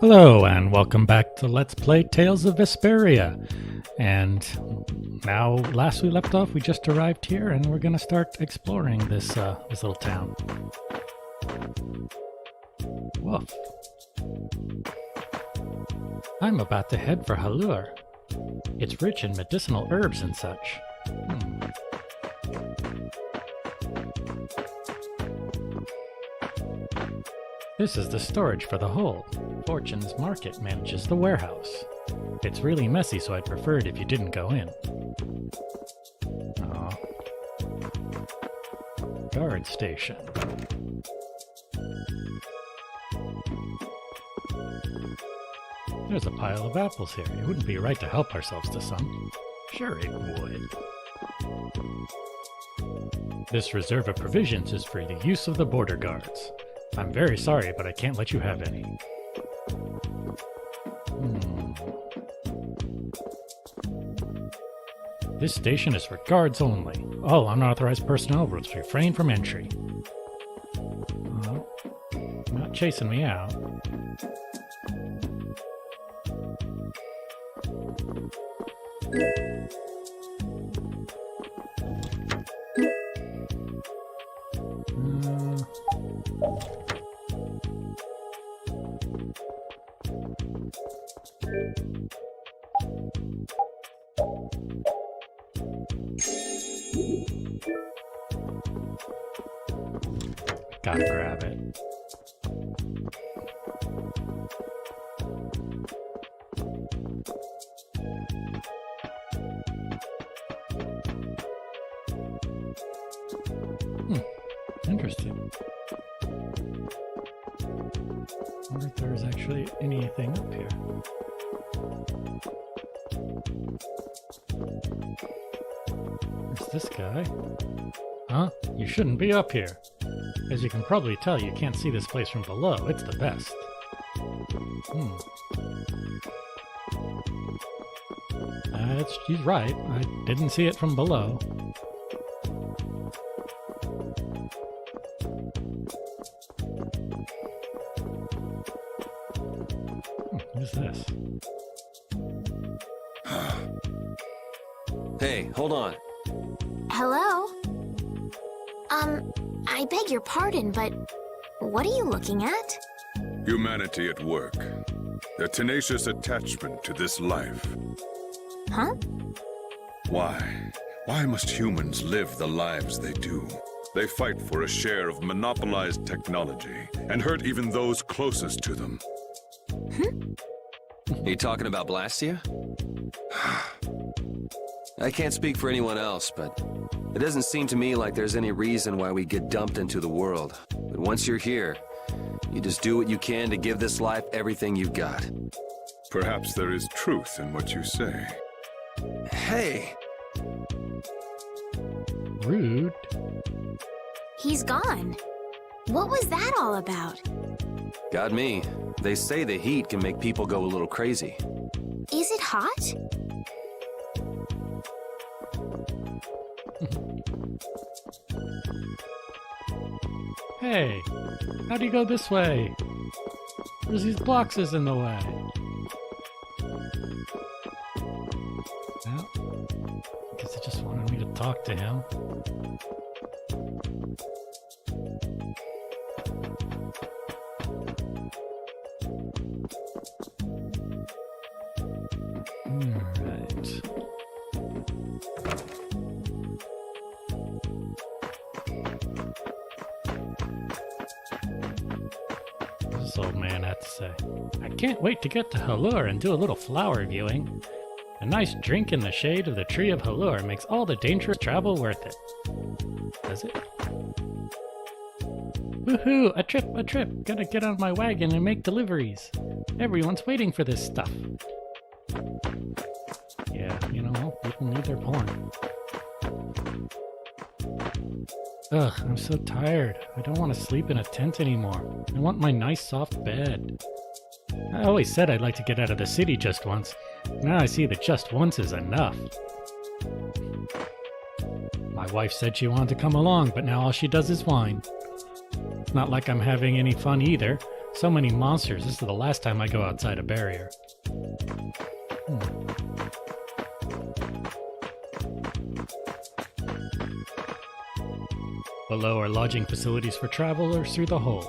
Hello and welcome back to Let's Play Tales of Vesperia. And now, last we left off, we just arrived here and we're gonna start exploring this little town. Woof. I'm about to head for Halur. It's rich in medicinal herbs and such. This is the storage for the hull. Fortune's Market manages the warehouse. It's really messy, so I'd prefer it if you didn't go in. Aw. Guard station. There's a pile of apples here. It wouldn't be right to help ourselves to some. Sure it would. This reserve of provisions is for the use of the border guards. I'm very sorry, but I can't let you have any. This station is for guards only. All unauthorized personnel will refrain from entry. Oh, not chasing me out. Gotta grab it. Interesting. I wonder if there's actually anything up here. There's this guy. Huh? You shouldn't be up here. As you can probably tell, you can't see this place from below. It's the best. He's right. I didn't see it from below. Who's this? Hey, hold on. Hello? I beg your pardon, but what are you looking at? Humanity at work. Their tenacious attachment to this life. Huh? Why? Why must humans live the lives they do? They fight for a share of monopolized technology and hurt even those closest to them. Are you talking about Blastia? I can't speak for anyone else, but it doesn't seem to me like there's any reason why we get dumped into the world. But once you're here, you just do what you can to give this life everything you've got. Perhaps there is truth in what you say. Hey! Rude. He's gone. What was that all about? Got me. They say the heat can make people go a little crazy. Is it hot? Hey, how do you go this way? There's these boxes in the way. Well, I guess he just wanted me to talk to him. Alright. This old man had to say, I can't wait to get to Halur and do a little flower viewing. A nice drink in the shade of the tree of Halur makes all the dangerous travel worth it. Does it? Woohoo! A trip! Gotta get on my wagon and make deliveries. Everyone's waiting for this stuff. Yeah, you know, people need their porn. Ugh, I'm so tired. I don't want to sleep in a tent anymore. I want my nice soft bed. I always said I'd like to get out of the city just once. Now I see that just once is enough. My wife said she wanted to come along, but now all she does is whine. It's not like I'm having any fun either. So many monsters, this is the last time I go outside a barrier. Below are lodging facilities for travelers through the hold.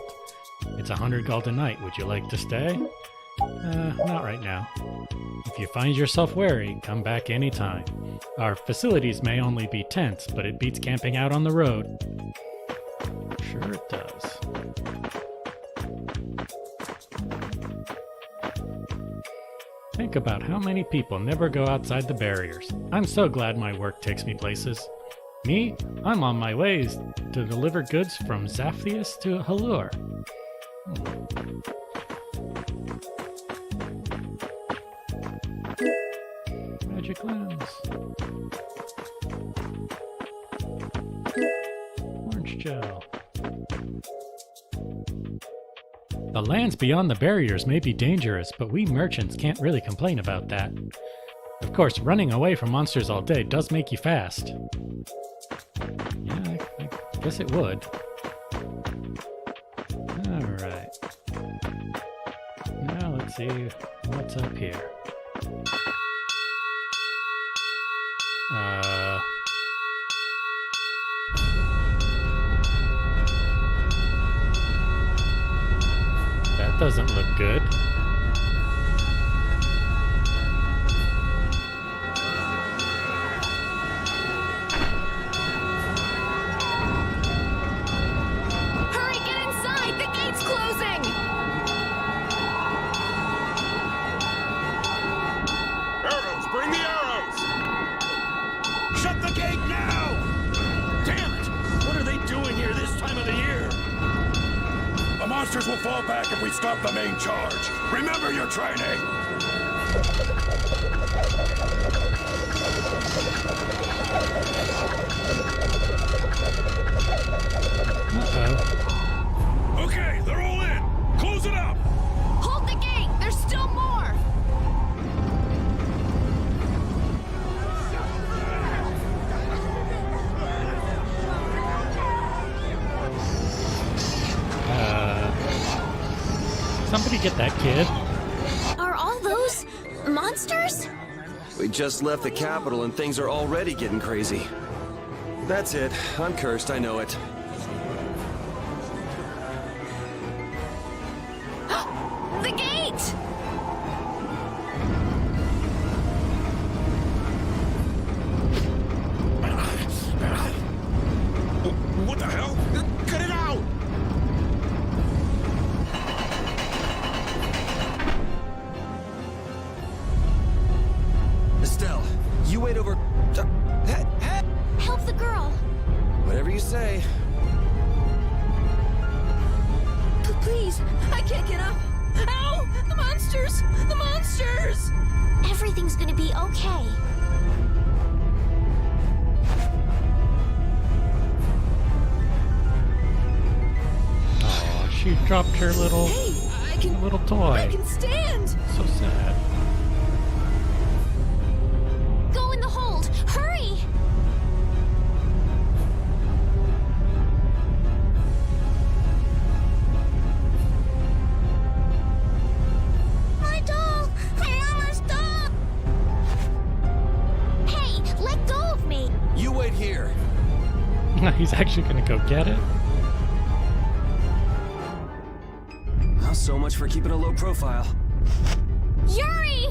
It's 100 gold a night. Would you like to stay? Not right now. If you find yourself weary, come back anytime. Our facilities may only be tents, but it beats camping out on the road. Sure it does. Think about how many people never go outside the barriers. I'm so glad my work takes me places. Me? I'm on my ways to deliver goods from Zaphius to Halur. Magic lens. Orange gel. The lands beyond the barriers may be dangerous, but we merchants can't really complain about that. Of course, running away from monsters all day does make you fast. Yeah, I guess it would. Alright. Now let's see what's up here. That doesn't look good. Hurry, get inside! The gate's closing! Arrows! Bring the arrows! Shut the gate now! Damn it! What are they doing here this time of the year? The monsters will fall back if we stop the main charge. Remember your training! Uh-oh. Okay, they're all in! Close it up! Hold the gate! There's still more! Somebody get that kid. Are all those monsters? We just left the capital and things are already getting crazy. That's it. I'm cursed, I know it. The gate! What the hell? Cut it out! Estelle, you wait over... Help the girl! Whatever you say. Please, I can't get up! Ow! The monsters! The monsters! Everything's gonna be okay. Oh, she dropped her little toy. I can stand! So sad. Go in the hold! Hurry! My doll! Mama's doll! Hey, let go of me! You wait here. He's actually gonna go get it? Well, so much for keeping a low profile. Yuri!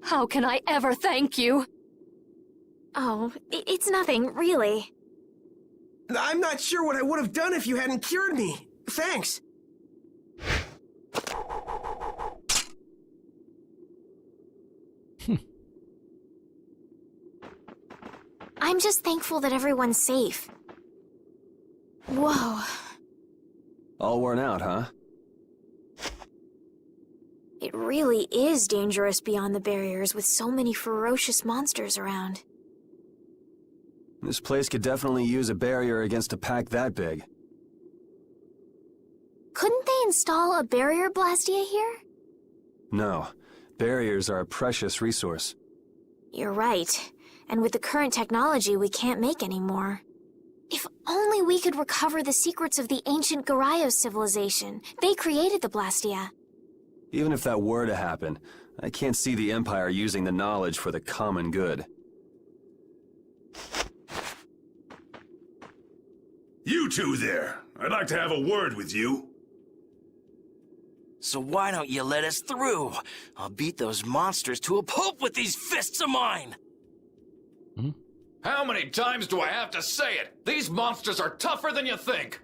How can I ever thank you? Oh, it's nothing, really. I'm not sure what I would have done if you hadn't cured me. Thanks. I'm just thankful that everyone's safe. Whoa. All worn out, huh? It really is dangerous beyond the barriers with so many ferocious monsters around. This place could definitely use a barrier against a pack that big. Couldn't they install a barrier blastia here? No. Barriers are a precious resource. You're right. And with the current technology, we can't make any more. If only we could recover the secrets of the ancient Garayos civilization. They created the blastia. Even if that were to happen, I can't see the Empire using the knowledge for the common good. You two there. I'd like to have a word with you. So why don't you let us through? I'll beat those monsters to a pulp with these fists of mine! How many times do I have to say it? These monsters are tougher than you think!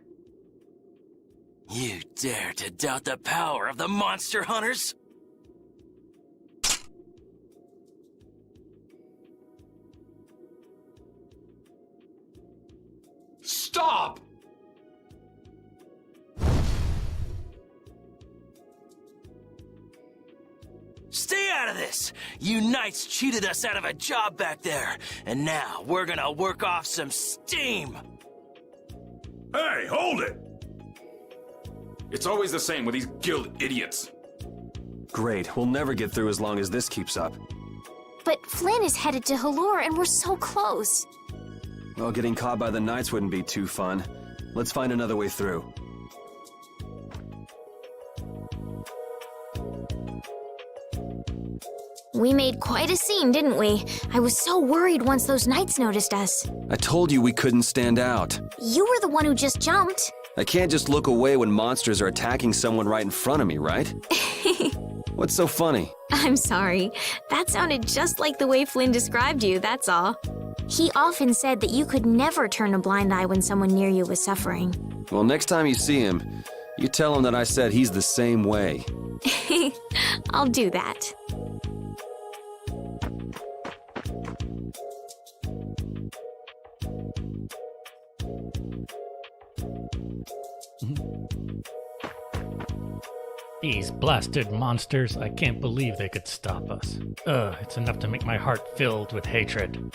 You dare to doubt the power of the monster hunters? Stop! Stay out of this! You knights cheated us out of a job back there, and now we're gonna work off some steam! Hey, hold it! It's always the same with these guild idiots. Great, we'll never get through as long as this keeps up. But Flynn is headed to Halure and we're so close. Well, getting caught by the Knights wouldn't be too fun. Let's find another way through. We made quite a scene, didn't we? I was so worried once those knights noticed us. I told you we couldn't stand out. You were the one who just jumped. I can't just look away when monsters are attacking someone right in front of me, right? What's so funny? I'm sorry. That sounded just like the way Flynn described you, that's all. He often said that you could never turn a blind eye when someone near you was suffering. Well, next time you see him, you tell him that I said he's the same way. I'll do that. These blasted monsters, I can't believe they could stop us. Ugh, it's enough to make my heart filled with hatred.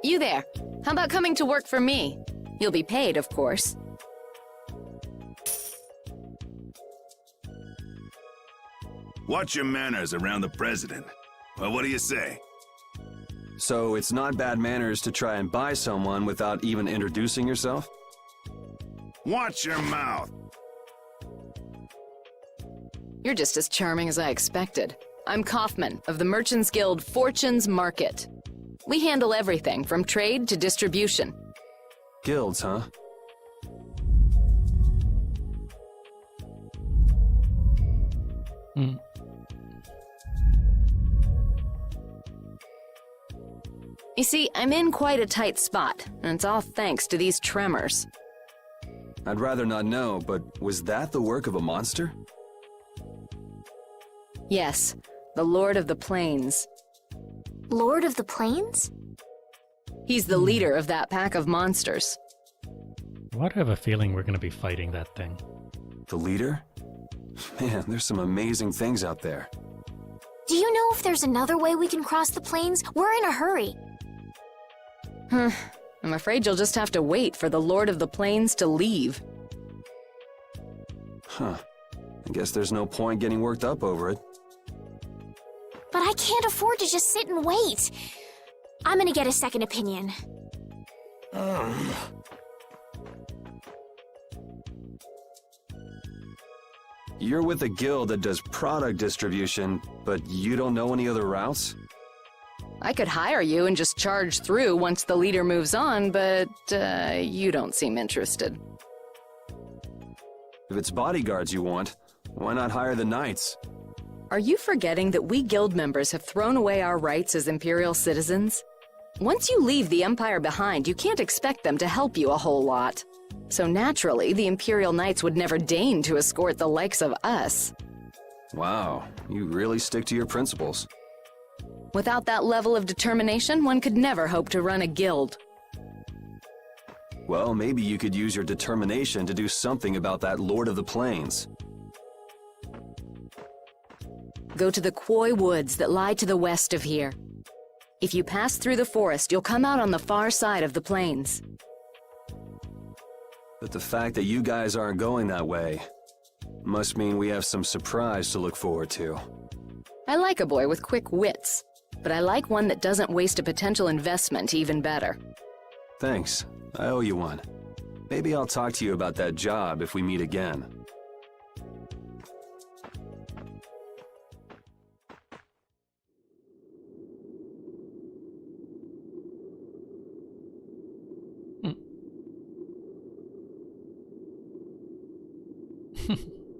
You there. How about coming to work for me? You'll be paid, of course. Watch your manners around the president. Well, what do you say? So it's not bad manners to try and buy someone without even introducing yourself? Watch your mouth. You're just as charming as I expected. I'm Kaufman of the Merchants Guild Fortune's Market. We handle everything from trade to distribution. Guilds, huh? You see, I'm in quite a tight spot, and it's all thanks to these tremors. I'd rather not know, but was that the work of a monster? Yes, the Lord of the Plains. Lord of the Plains? He's the leader of that pack of monsters. Why do I have a feeling we're going to be fighting that thing? The leader? Man, there's some amazing things out there. Do you know if there's another way we can cross the plains? We're in a hurry. I'm afraid you'll just have to wait for the Lord of the Plains to leave. Huh. I guess there's no point getting worked up over it. But I can't afford to just sit and wait. I'm gonna get a second opinion. You're with a guild that does product distribution, but you don't know any other routes? I could hire you and just charge through once the leader moves on, but you don't seem interested. If it's bodyguards you want, why not hire the knights? Are you forgetting that we guild members have thrown away our rights as Imperial citizens? Once you leave the Empire behind, you can't expect them to help you a whole lot. So naturally, the Imperial Knights would never deign to escort the likes of us. Wow, you really stick to your principles. Without that level of determination, one could never hope to run a guild. Well, maybe you could use your determination to do something about that Lord of the Plains. Go to the Koi Woods that lie to the west of here. If you pass through the forest, you'll come out on the far side of the plains. But the fact that you guys aren't going that way must mean we have some surprise to look forward to. I like a boy with quick wits, but I like one that doesn't waste a potential investment even better. Thanks. I owe you one. Maybe I'll talk to you about that job if we meet again.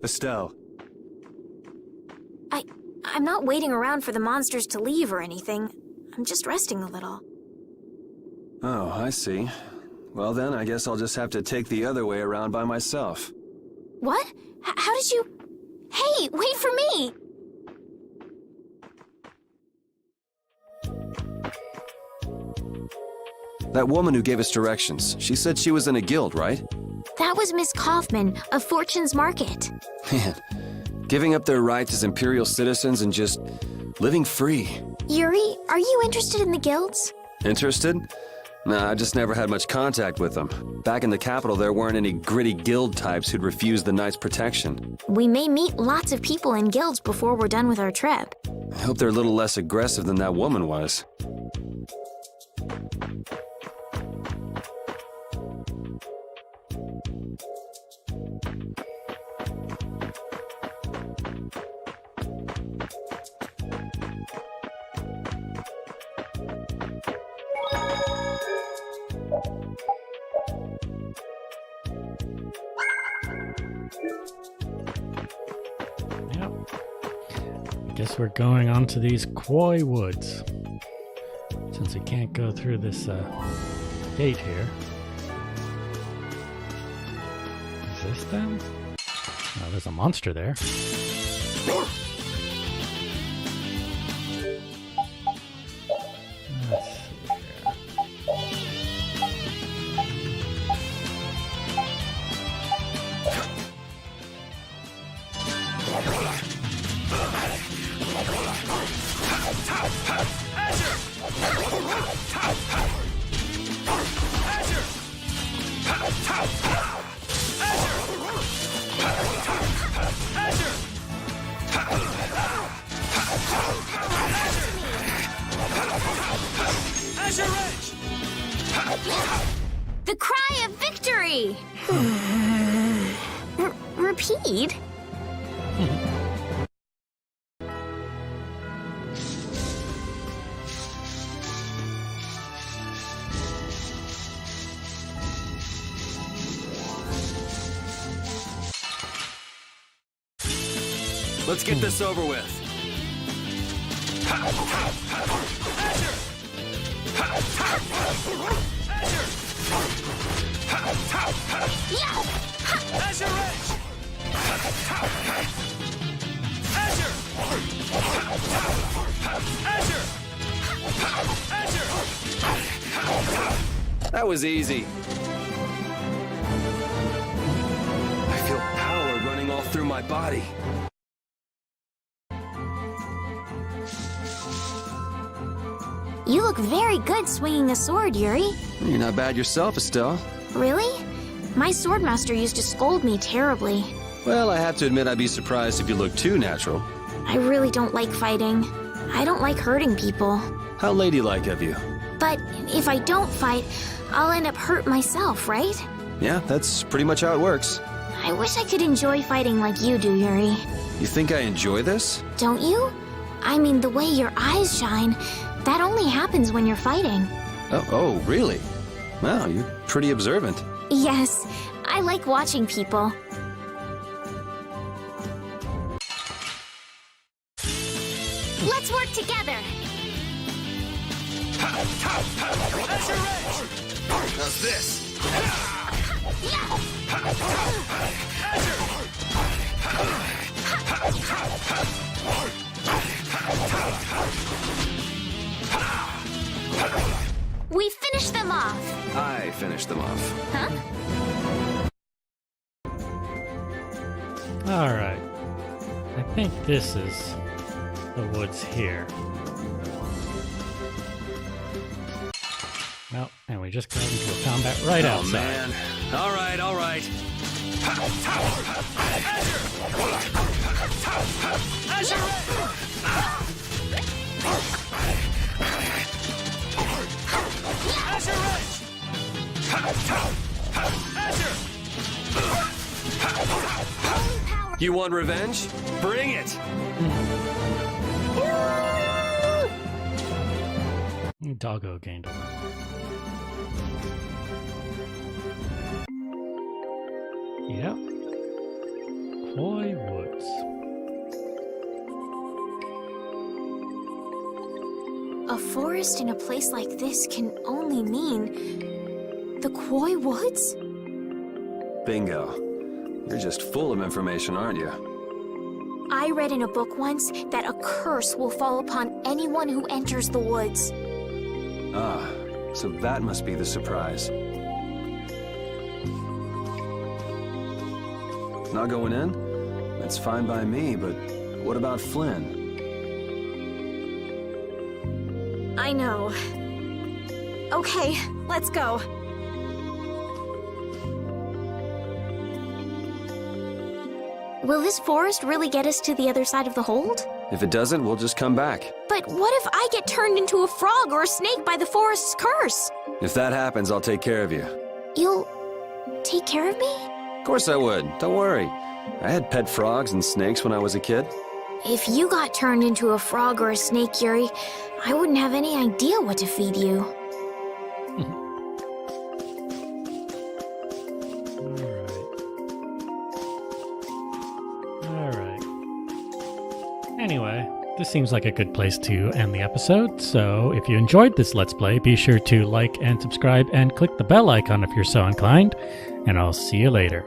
Estelle. I'm not waiting around for the monsters to leave or anything. I'm just resting a little. Oh, I see. Well then, I guess I'll just have to take the other way around by myself. What? How did you... Hey, wait for me! That woman who gave us directions, she said she was in a guild, right? That was Miss Kaufman of Fortune's Market. Man, giving up their rights as Imperial citizens and just living free. Yuri, are you interested in the guilds? Interested? Nah, I just never had much contact with them. Back in the capital, there weren't any gritty guild types who'd refuse the Knights' protection. We may meet lots of people in guilds before we're done with our trip. I hope they're a little less aggressive than that woman was. Yep. Guess we're going on to these Koi Woods. Since we can't go through this gate here. Is this them? Oh, there's a monster there. Let's see here. The cry of victory! Repeat? Let's get this over with. That was easy. I feel power running all through my body. You look very good swinging a sword, Yuri. You're not bad yourself, Estelle. Really? My swordmaster used to scold me terribly. Well, I have to admit I'd be surprised if you looked too natural. I really don't like fighting. I don't like hurting people. How ladylike of you. But if I don't fight, I'll end up hurt myself, right? Yeah, that's pretty much how it works. I wish I could enjoy fighting like you do, Yuri. You think I enjoy this? Don't you? I mean, the way your eyes shine, that only happens when you're fighting. Oh, really? Wow, you're pretty observant. Yes, I like watching people. Let's work together. How's this? We finished them off. I finished them off. Huh? Alright. I think this is the woods here. Nope, and we just got into a combat right outside. Man. All right, all right. You want revenge? Bring it! Doggo gained a lot. Yep. Hoy Woods. A forest in a place like this can only mean the Koi Woods? Bingo. You're just full of information, aren't you? I read in a book once that a curse will fall upon anyone who enters the woods. Ah, so that must be the surprise. Not going in? That's fine by me, but what about Flynn? I know. Okay, let's go. Will this forest really get us to the other side of the hold? If it doesn't, we'll just come back. But what if I get turned into a frog or a snake by the forest's curse? If that happens, I'll take care of you. You'll take care of me? Of course I would. Don't worry. I had pet frogs and snakes when I was a kid. If you got turned into a frog or a snake, Yuri, I wouldn't have any idea what to feed you. Anyway, this seems like a good place to end the episode, so if you enjoyed this Let's Play, be sure to like and subscribe and click the bell icon if you're so inclined, and I'll see you later.